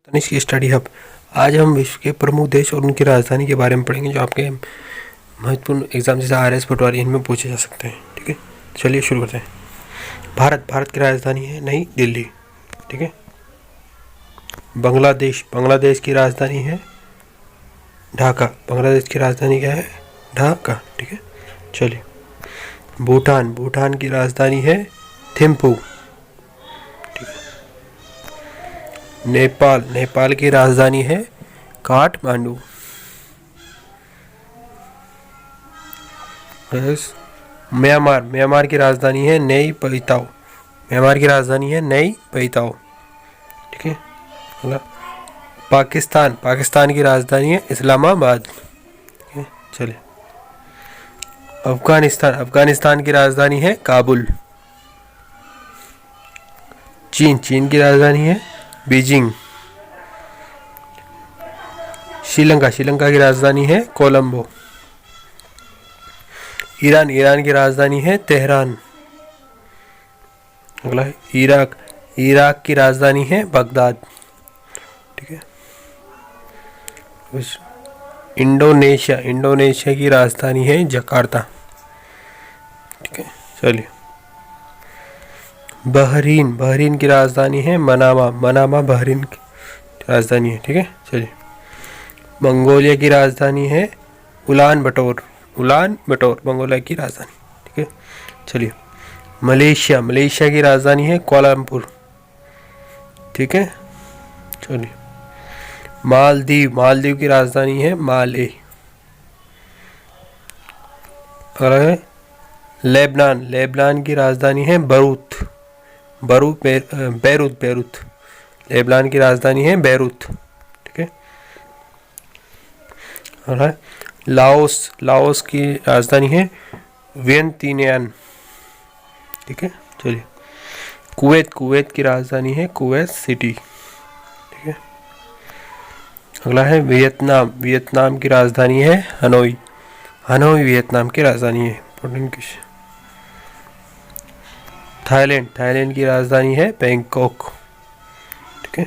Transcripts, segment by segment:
Tanishq study hub. आज हम विश्व के प्रमुख देश और उनकी राजधानी के बारे में पढ़ेंगे जो आपके महत्वपूर्ण एग्जाम जैसे आरएस पटवारी इनमें पूछे जा सकते हैं। ठीक है, चलिए शुरू करते हैं। भारत की राजधानी है नई दिल्ली। ठीक है। बांग्लादेश की राजधानी है ढाका। बांग्लादेश की राजधानी क्या है? ढाका। ठीक है, चलिए। भूटान की राजधानी है थिम्पू। नेपाल की राजधानी है काठमांडू। म्यांमार की राजधानी है नई पैताओ। ठीक है। पाकिस्तान की राजधानी है इस्लामाबाद। ठीक है, चलिए। अफगानिस्तान की राजधानी है काबुल। चीन की राजधानी है बीजिंग। श्रीलंका की राजधानी है कोलंबो। ईरान की राजधानी है तेहरान। अगला है इराक की राजधानी है बगदाद। ठीक है। इंडोनेशिया की राजधानी है जकार्ता। ठीक है, चलिए। बहरीन की राजधानी है मनामा बहरीन की राजधानी है। ठीक है, चलिए। मंगोलिया की राजधानी है उलान बटोर मंगोलिया की राजधानी। ठीक है, चलिए। मलेशिया की राजधानी है कोलंबो। ठीक है, चलिए। मालदीव की राजधानी है माले। अगला है लेबनान की राजधानी है बैरूत। लेबनान की राजधानी है बैरूत। ठीक है। और लाओस की राजधानी है वियंतियान। ठीक है, चलिए। कुवैत की राजधानी है कुवैत सिटी। ठीक है। अगला है वियतनाम की राजधानी है हनोई वियतनाम की राजधानी है। थाईलैंड की राजधानी है बैंकॉक। ठीक है।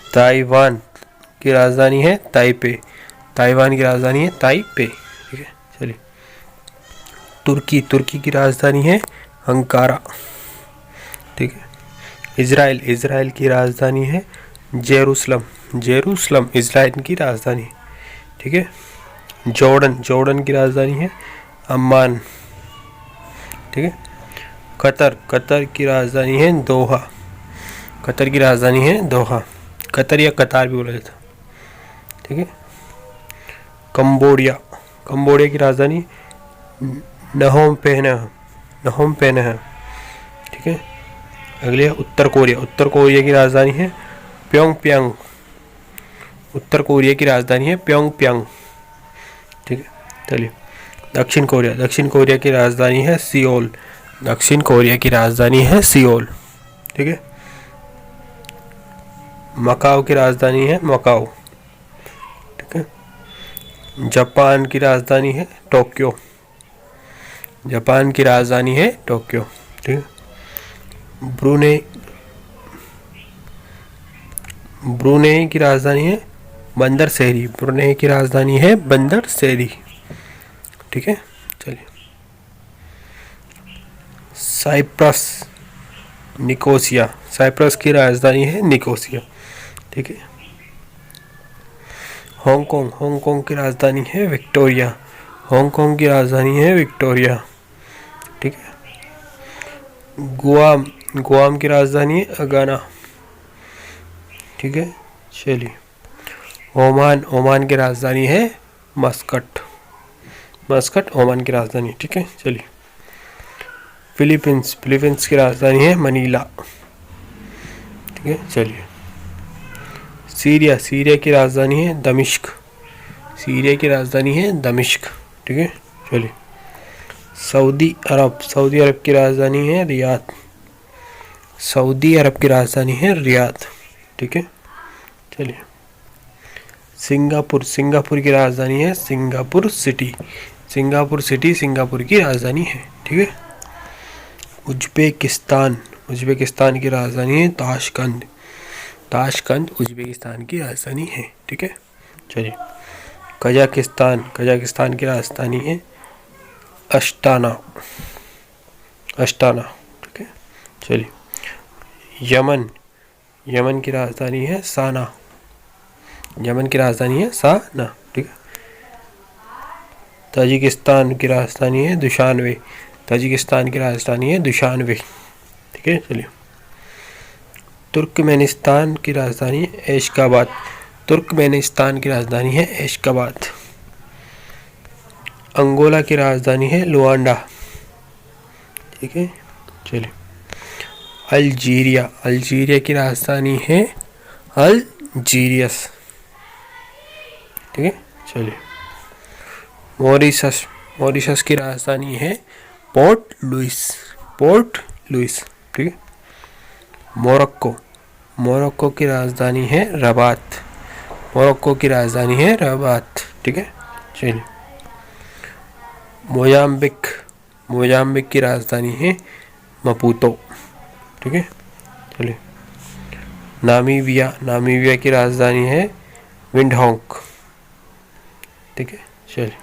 ताइवान की राजधानी है ताइपे। ठीक है, चलिए। तुर्की की राजधानी है अंकारा। ठीक है। इजराइल की राजधानी है जेरूसलम इजराइल की राजधानी। ठीक है। जॉर्डन की राजधानी है अम्मान। ठीक है। कतर की राजधानी है दोहा। कतर या कतार भी बोला जाता। ठीक है। कंबोडिया की राजधानी नहोम पेन्ह। ठीक है। अगले उत्तर कोरिया की राजधानी है प्योंगयांग। ठीक है, चलिए। दक्षिण कोरिया की राजधानी है सियोल। ठीक है। मकाओ की राजधानी है मकाओ। ठीक है। जापान की राजधानी है टोक्यो। ठीक है। ब्रुनेई की राजधानी है बंदर शहरी। ठीक है, चलिए। साइप्रस की राजधानी है निकोसिया। ठीक है। हांगकांग की राजधानी है विक्टोरिया। ठीक है। गुआम की राजधानी है अगाना। ठीक है, चलिए। ओमान की राजधानी है मस्कट ओमान की राजधानी। ठीक है, चलिए। फिलीपींस की राजधानी है मनीला। ठीक है, चलिए। सीरिया की राजधानी है दमिश्क। ठीक है, चलिए। सऊदी अरब की राजधानी है रियाद। ठीक है, चलिए। सिंगापुर की राजधानी है सिंगापुर सिटी की राजधानी है। ठीक है। उज्बेकिस्तान की राजधानी है ताशकंद। ताशकंद उज्बेकिस्तान की राजधानी है। ठीक है, चलिए। कजाकिस्तान, कजाकिस्तान की राजधानी है अस्ताना, अस्ताना। ठीक है, चलिए। यमन, यमन की राजधानी है साना, यमन की राजधानी है साना। ठीक है। ताजिकिस्तान की राजधानी है दुशानवे, ताजिकिस्तान की राजधानी है दुशानवे। ठीक है, चलिए। तुर्कमेनिस्तान की राजधानी है एशकाबाद, तुर्कमेनिस्तान की राजधानी है एशकाबाद। अंगोला की राजधानी है लुआंडा। ठीक है, चलिए। अल्जीरिया, अल्जीरिया की राजधानी है अल्जीरियस। ठीक है, चलिए। मॉरिशस, मॉरिशस की राजधानी है पोर्ट लुइस, पोर्ट लुइस। ठीक है। मोरक्को, मोरक्को की राजधानी है रबात, मोरक्को की राजधानी है रबात। ठीक है, चलिए। मोजाम्बिक, मोजाम्बिक की राजधानी है मपूतो। ठीक है, चलिए। नामीबिया, नामीबिया की राजधानी है विंडहोक। ठीक है, चलिए।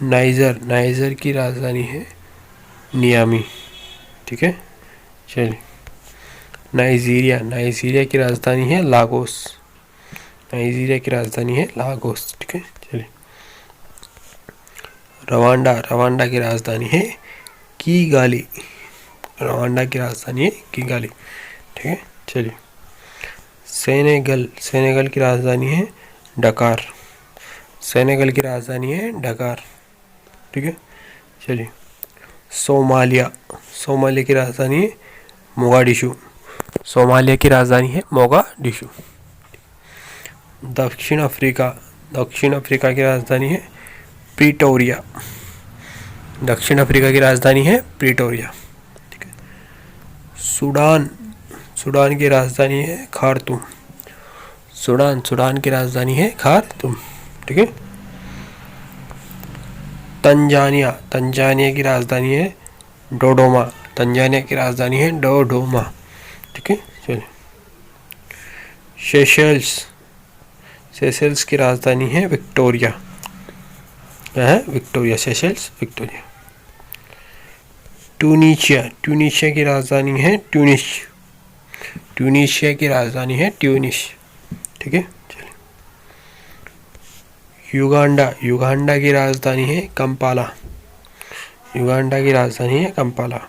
नाइजर, नाइजर की राजधानी है नियामी। ठीक है, चलिए। नाइजीरिया, नाइजीरिया की राजधानी है लागोस, नाइजीरिया की राजधानी है लागोस। ठीक है, चलिए। रवांडा, रवांडा की राजधानी है कीगाली, रवांडा की राजधानी है कीगाली। ठीक है, चलिए। सेनेगल, सेनेगल की राजधानी है डकार, सेनेगल की राजधानी है डकार। ठीक है, चलिए। सोमालिया, सोमालिया की राजधानी है मोगाडिशु, सोमालिया की राजधानी है मोगाडिशु। दक्षिण अफ्रीका, दक्षिण अफ्रीका की राजधानी है प्रीटोरिया, दक्षिण अफ्रीका की राजधानी है प्रीटोरिया। ठीक है। सूडान, सूडान की राजधानी है खार्तूम, सूडान, सूडान की राजधानी है खार्तूम। ठीक है। तंजानिया, तंजानिया की राजधानी है डोडोमा, तंजानिया की राजधानी है डोडोमा। ठीक है, चलिए। सेशल्स, सेशल्स की राजधानी है विक्टोरिया, क्या है Victoria, Seychelles Victoria. Tunisia, Tunisia की राजधानी है ट्यूनिस, ट्यूनीशिया की राजधानी है ट्यूनिस। ठीक है, चलिए। युगांडा, युगांडा की राजधानी है कंपाला, युगांडा की राजधानी है कंपाला।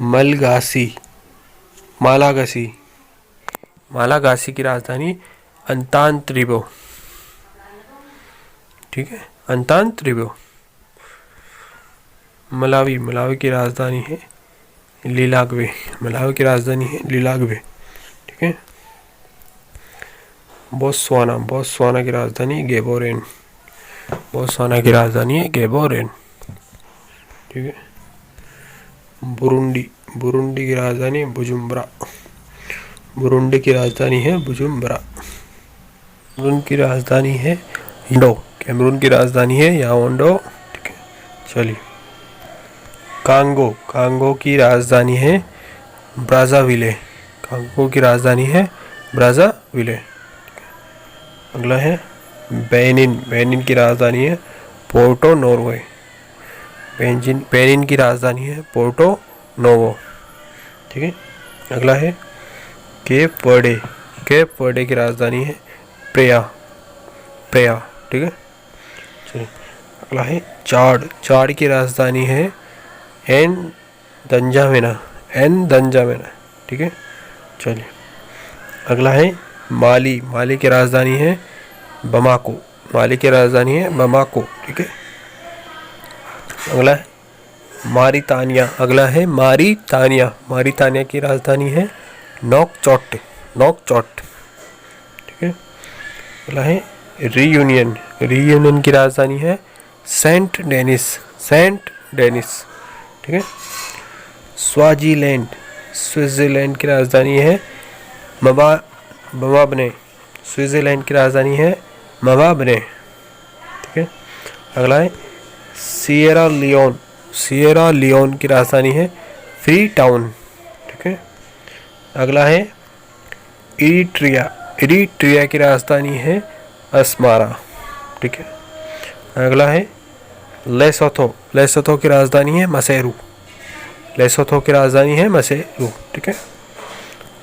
मलगासी, मालागासी, मालागासी की राजधानी अंतांत्रिबो। ठीक है, अंतांत्रिबो। मलावी, मलावी की राजधानी है लिलाग्वे, मलावी की राजधानी है लिलाग्वे। ठीक है। बोत्सवाना, बोत्सवाना की राजधानी गेबोरेन, बोत्सवाना की राजधानी है गेबोरेन। ठीक है। बुरुंडी, बुरुंडी की राजधानी बुजुम्बरा, बुरुंडी की राजधानी है बुजुम्बरा। कैमरून की राजधानी है याओंडे, कैमरून की राजधानी है याओंडे। ठीक है, चलिए। कांगो, कांगो की राजधानी है ब्राज़ाविले, कांगो की राजधानी है ब्राज़ाविले। अगला है बेनिन, बेनिन की राजधानी है पोर्टो नोवो, बेनिन की राजधानी है पोर्टो नोवो। ठीक है। अगला है केप वर्डे, केप वर्डे की राजधानी है प्रेया, प्रेया। ठीक है, चलिए। अगला है चाड, चाड की राजधानी है एन दंजामेना, एन दंजामेना। ठीक है, चलिए। अगला है माली, माली की राजधानी है बमाको, माली की राजधानी है बमाको। ठीक है। अगला है मारितानिया, अगला है मारितानिया, मारितानिया की राजधानी है नोकचोट, नोकचोट। ठीक है। अगला है रीयूनियन, रीयूनियन की राजधानी है सेंट डेनिस, सेंट डेनिस। ठीक है। स्वाजीलैंड, स्विट्जरलैंड की राजधानी है मवाबने, स्विट्जरलैंड की राजधानी है मवाबने। ठीक है। अगला है सिएरा लियोन, सिएरा लियोन की राजधानी है फ्री टाउन। ठीक ठीक है। अगला है इरिट्रिया। इरिट्रिया की राजधानी है अस्मारा, ठीक है। अगला है लेसोथो। लेसोथो की राजधानी है मसेरू। लेसोथो की राजधानी है मसेरू, ठीक है।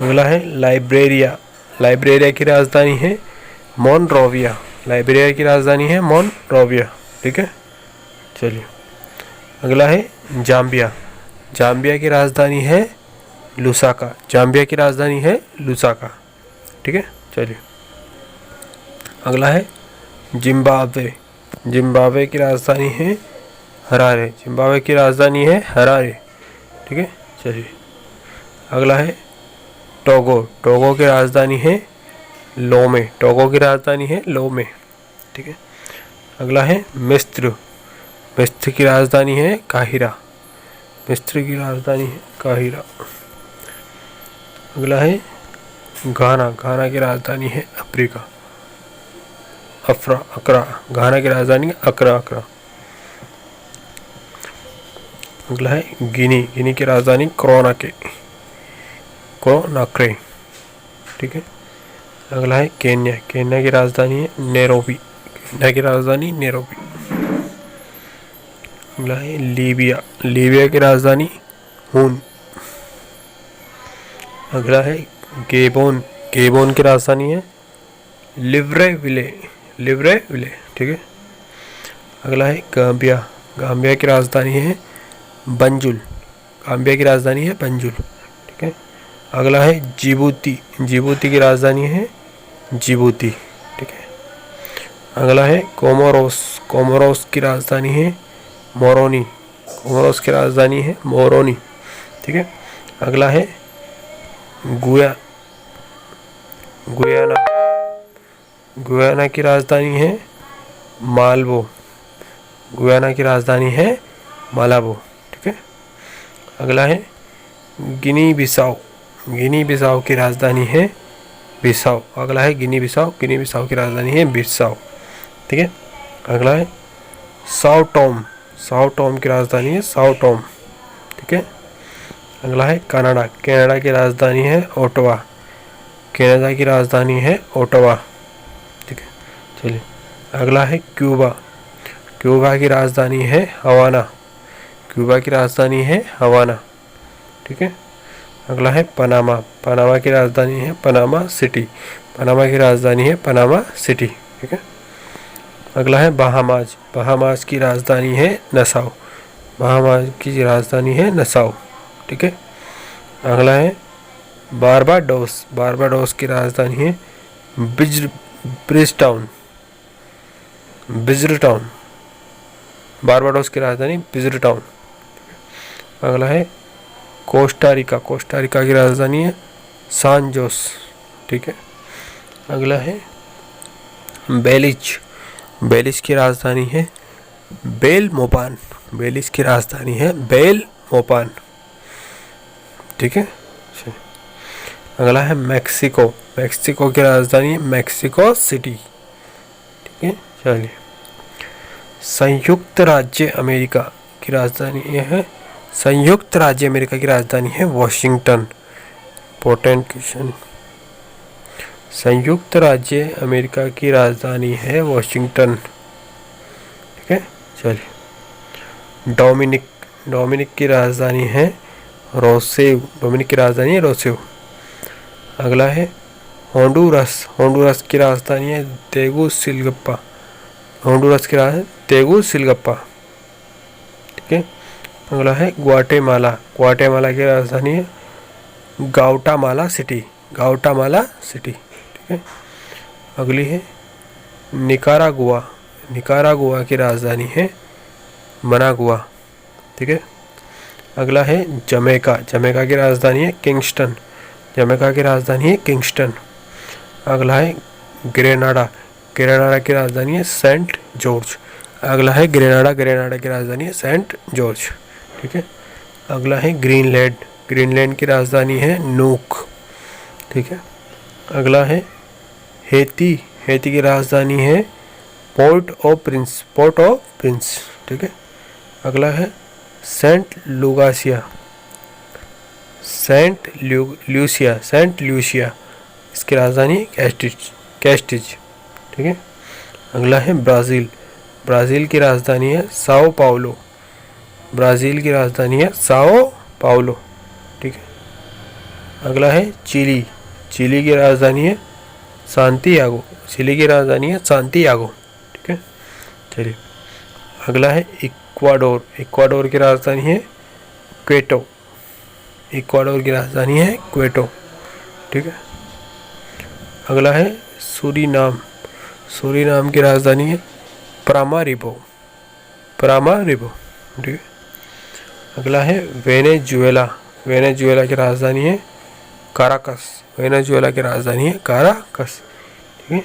अगला है लाइब्रेरिया। लाइब्रेरिया की राजधानी है मोनरोविया। लाइब्रेरिया की राजधानी है मोनरोविया, ठीक है। चलिए अगला है जाम्बिया। जाम्बिया की राजधानी है लुसाका। जाम्बिया की राजधानी है लुसाका, ठीक है। चलिए अगला है जिम्बाब्वे। जिम्बाब्वे की राजधानी है हरारे। जिम्बाब्वे की राजधानी है हरारे, ठीक है। चलिए अगला है टोगो। टोगो की राजधानी है लोमे। टोगो की राजधानी है लोमे, ठीक है। अगला है मिस्र। मिस्र की राजधानी है काहिरा। मिस्र की राजधानी है काहिरा। अगला है घाना। घाना की राजधानी है अफ्रीका। अकरा। घाना की राजधानी है अकरा। अकरा। अगला है गिनी। गिनी की राजधानी क्रोनाके। क्रोनाक्रे, ठीक है। अगला है केन्या। केन्या की राजधानी है नैरोबी। केन्या की राजधानी नैरोबी। अगला है लीबिया। लीबिया की राजधानी हून। अगला है गेबोन। गेबोन की राजधानी है लिब्रेविले। लिब्रेविले, ठीक है। अगला है गाम्बिया। गाम्बिया की राजधानी है बंजुल। गाम्बिया की राजधानी है बंजुल, ठीक है। अगला है जिबूती। जिबूती की राजधानी है जिबूती, ठीक है। अगला है कोमोरोस। कोमोरोस की राजधानी है मोरोनी। कोमोरोस की राजधानी है मोरोनी, ठीक है। अगला है गुयाना। गुयाना की राजधानी है मालबो। गुयाना की राजधानी है मालाबो, ठीक है। अगला है गिनी बिसाओ। गिनी बिसाओ की राजधानी है बिसाओ। अगला है गिनी बिसाओ। गिनी बिसाओ की राजधानी है बिसाओ, ठीक है। अगला है साओ टोम। साओ टोम की राजधानी है साओ टोम, ठीक है। अगला है कनाडा। कनाडा की राजधानी है ओटावा। कनाडा की राजधानी है ओटावा, ठीक है। चलिए अगला है क्यूबा। क्यूबा की राजधानी है हवाना। क्यूबा की राजधानी है हवाना, ठीक है। अगला है पनामा। पनामा की राजधानी है पनामा सिटी। पनामा की राजधानी है पनामा सिटी, ठीक है। अगला है बहामाज। बहामाज की राजधानी है नसाओ। बहामाज की राजधानी है नसाओ, ठीक है। अगला है बारबाडोस। बारबाडोस की राजधानी है ब्रिजटाउन। बिजरटाउन। बारबाडोस की राजधानी बिजरटाउन। अगला है कोस्टारिका। कोस्टारिका की राजधानी है सान जोस, ठीक है। अगला है बेलिज। बेलिज की राजधानी है बेल मोपान। बेलिज की राजधानी है बेल मोपान, ठीक है। अगला है मैक्सिको। मैक्सिको की राजधानी है मैक्सिको सिटी, ठीक है। चलिए संयुक्त राज्य अमेरिका की राजधानी है संयुक्त राज्य अमेरिका की राजधानी है वॉशिंगटन। Important question. संयुक्त राज्य अमेरिका की राजधानी है वॉशिंगटन, ठीक है। चलिए डोमिनिक। डोमिनिक की राजधानी है रोसेव। डोमिनिक की राजधानी है रोसेव। अगला है होंडुरस। होंडुरस की राजधानी है तेगुसिलगप्पा। होंडुरस की राजधानी तेगुसिलगप्पा, ठीक है। अगला है ग्वाटेमाला। ग्वाटेमाला की राजधानी है गाउटामाला सिटी। गाउटामाला सिटी, ठीक है। अगली है निकारागुआ। निकारागुआ की राजधानी है मनागुआ, ठीक है। अगला है जमैका। जमैका की राजधानी है किंगस्टन। जमैका की राजधानी है किंगस्टन। अगला है ग्रेनाडा। ग्रेनाडा की राजधानी है सेंट जॉर्ज। अगला है ग्रेनाडा। ग्रेनाडा की राजधानी है सेंट जॉर्ज, ठीक है। अगला है ग्रीनलैंड। ग्रीनलैंड की राजधानी है नूक, ठीक है। अगला है हेती। हेती की राजधानी है पोर्ट ऑ प्रिंस। पोर्ट ऑ प्रिंस, ठीक है। अगला है सेंट लुगासिया। सेंट ल्यूसिया इसकी राजधानी कैस्टिज। ठीक है। अगला है ब्राज़ील। ब्राज़ील की राजधानी है साओ पाउलो। ब्राज़ील की राजधानी है साओ पाउलो। ठीक है। अगला है चिली। चिली की राजधानी है सांतियागो। चिली की राजधानी है सांतियागो। ठीक है। चलिए अगला है इक्वाडोर। इक्वाडोर की राजधानी है क्वेटो। इक्वाडोर की राजधानी है क्वेटो। ठीक है। अगला है सूरीनाम। सूरीनाम की राजधानी है पारामारिबो। पारामारिबो। ठीक है। अगला है वेनेजुएला। वेनेजुएला की राजधानी है काराकस। वेनेजुएला की राजधानी है काराकस। ठीक है।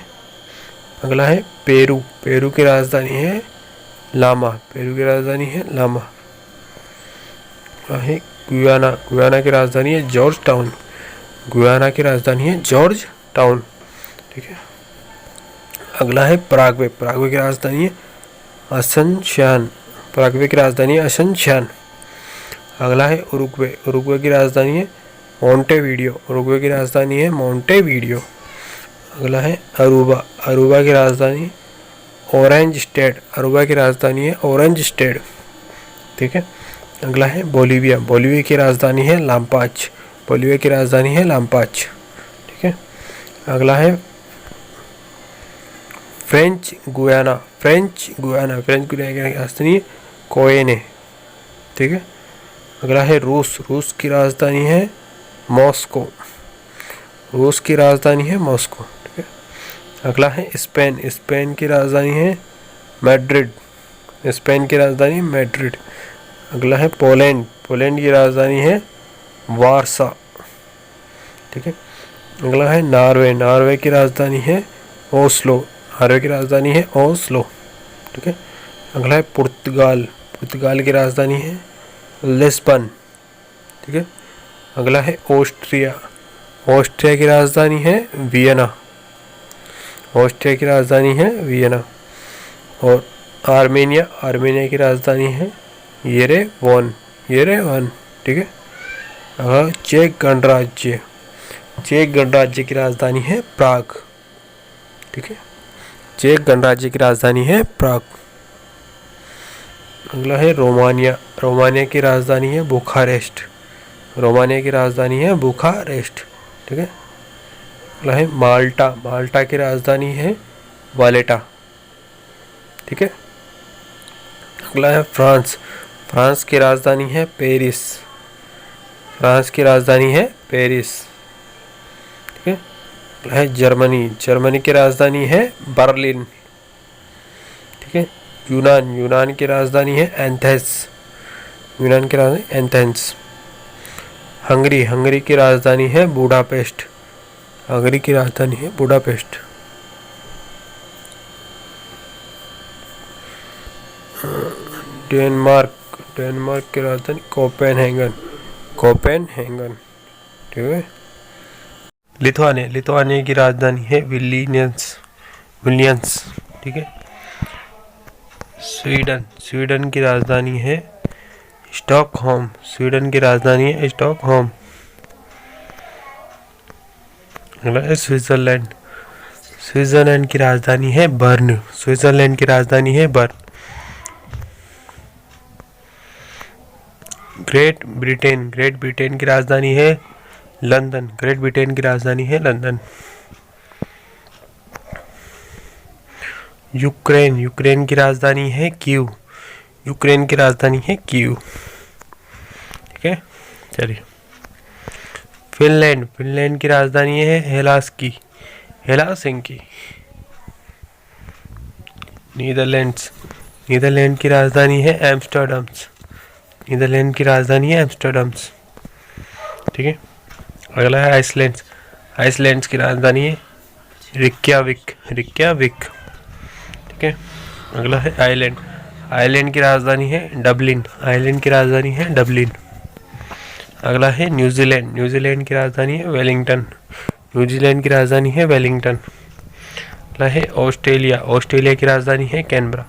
अगला है पेरू। पेरू की राजधानी है लामा। पेरू की राजधानी है लामा। है गुयाना। गुयाना की राजधानी है जॉर्ज टाउन। गुयाना की राजधानी है जॉर्ज टाउन। ठीक है। अगला है पराग्वे। पराग्वे की राजधानी है असनशान। पराग्वे की राजधानी है असनशान। अगला है उरुग्वे। उरुग्वे की राजधानी है मोंटेवीडियो। उरुग्वे की राजधानी है मोंटेवीडियो। अगला है अरूबा। अरूबा की राजधानी ऑरेंज स्टेट। अरूबा की राजधानी है ऑरेंज स्टेट। ठीक है। अगला है बोलीविया। बोलीविया की राजधानी है लाम्पाच। बोलीविया की राजधानी है लाम्पाच। ठीक है। अगला है French Guiana. French Guiana. French Guiana की राजधानी है कोएने। ठीक है। अगला है रूस। रूस की राजधानी है मॉस्को। रूस की राजधानी है मॉस्को। ठीक है। अगला है स्पेन। स्पेन की राजधानी है मैड्रिड। स्पेन की राजधानी मैड्रिड। अगला है पोलैंड। पोलैंड की राजधानी है वारसा। ठीक है। अगला है नॉर्वे। नॉर्वे की राजधानी है ओस्लो। नॉर्वे की राजधानी है ओस्लो। ठीक है। अगला है पुर्तगाल। पुर्तगाल की राजधानी है लिस्बन। ठीक है। अगला है ऑस्ट्रिया। ऑस्ट्रिया की राजधानी है वियना। ऑस्ट्रिया की राजधानी है वियना। और आर्मेनिया। आर्मेनिया की राजधानी है येरेवन। येरेवन। ठीक है। अगला चेक गणराज्य। चेक गणराज्य की राजधानी है प्राग। ठीक है। चेक गणराज्य की राजधानी है प्राग। अगला है रोमानिया। रोमानिया की राजधानी है बुखारेस्ट। रोमानिया की राजधानी है बुखारेस्ट। ठीक है। अगला है माल्टा। माल्टा की राजधानी है वालेटा। ठीक है। अगला है फ्रांस। फ्रांस की राजधानी है पेरिस। फ्रांस की राजधानी है पेरिस। ठीक है। अगला है जर्मनी। जर्मनी की राजधानी है बर्लिन। ठीक है। यूनान। यूनान की राजधानी है एथेंस। यूनान की राजधानी एथेंस। हंगरी। हंगरी की राजधानी है बुडापेस्ट। हंगरी की राजधानी है बुडापेस्ट। डेनमार्क। डेनमार्क की राजधानी कोपेनहेगन। कोपेनहेगन। ठीक है। लिथुआनिया। लिथुआनिया की राजधानी है विलियंस। विलियंस। ठीक है। स्वीडन। स्वीडन की राजधानी है स्टॉकहोम। स्वीडन की राजधानी है स्टॉकहोम। अगला है स्विट्जरलैंड। स्विट्जरलैंड की राजधानी है बर्न। स्विट्जरलैंड की राजधानी है burn. Great Britain. Great Britain की राजधानी है लंदन। ग्रेट ब्रिटेन की राजधानी है लंदन। यूक्रेन। यूक्रेन की राजधानी है कीव। यूक्रेन की राजधानी है कीव। ठीक है। चलिए फिनलैंड। फिनलैंड की राजधानी है हेलासिंकी। हेलासिंकी। नीदरलैंड्स। नीदरलैंड की राजधानी है एम्स्टर्डम। नीदरलैंड की राजधानी है एम्स्टर्डम। ठीक है। अगला है आइसलैंड। आइसलैंड की राजधानी है रिक्याविक। रिक्याविक। ठीक है। अगला है आइलैंड। आइलैंड की राजधानी है डबलिन। आइलैंड की राजधानी है डबलिन। अगला है न्यूजीलैंड। न्यूजीलैंड की राजधानी है वेलिंगटन। न्यूजीलैंड की राजधानी है वेलिंगटन। अगला है ऑस्ट्रेलिया। ऑस्ट्रेलिया की राजधानी है कैनबरा।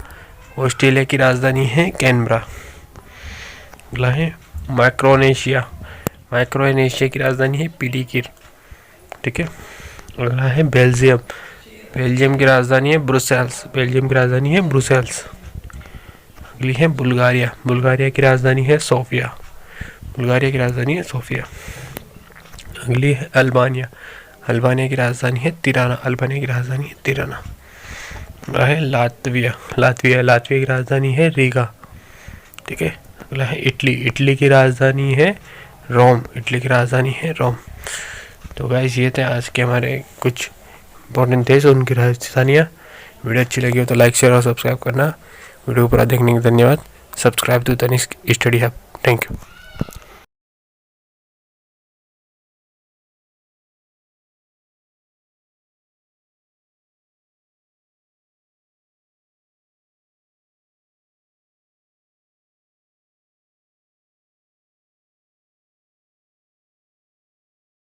ऑस्ट्रेलिया की राजधानी है कैनबरा। अगला है माइक्रोनेशिया। माइक्रोनेशिया की राजधानी है पिलीकिर, ठीक है। अगला है बेल्जियम, बेल्जियम की राजधानी है ब्रुसेल्स, बेल्जियम की राजधानी है ब्रुसेल्स। अगली है बुल्गारिया, बुल्गारिया की राजधानी है सोफिया, बुल्गारिया की राजधानी है सोफिया। अगली है अल्बानिया, अल्बानिया की राजधानी है तिराना, अल्बानिया की राजधानी है तिराना। अगला है लातविया, लातविया, लातविया की राजधानी है रीगा, ठीक है। अगला है इटली, इटली की राजधानी है रोम, इटली की राजधानी है रोम। तो गाइस ये थे आज के हमारे कुछ इंपॉर्टेंट देश उनकी राजधानियाँ। वीडियो अच्छी लगी हो तो लाइक शेयर और सब्सक्राइब करना। वीडियो पूरा देखने के लिए धन्यवाद। Subscribe to Tanishk study hub. Thank you.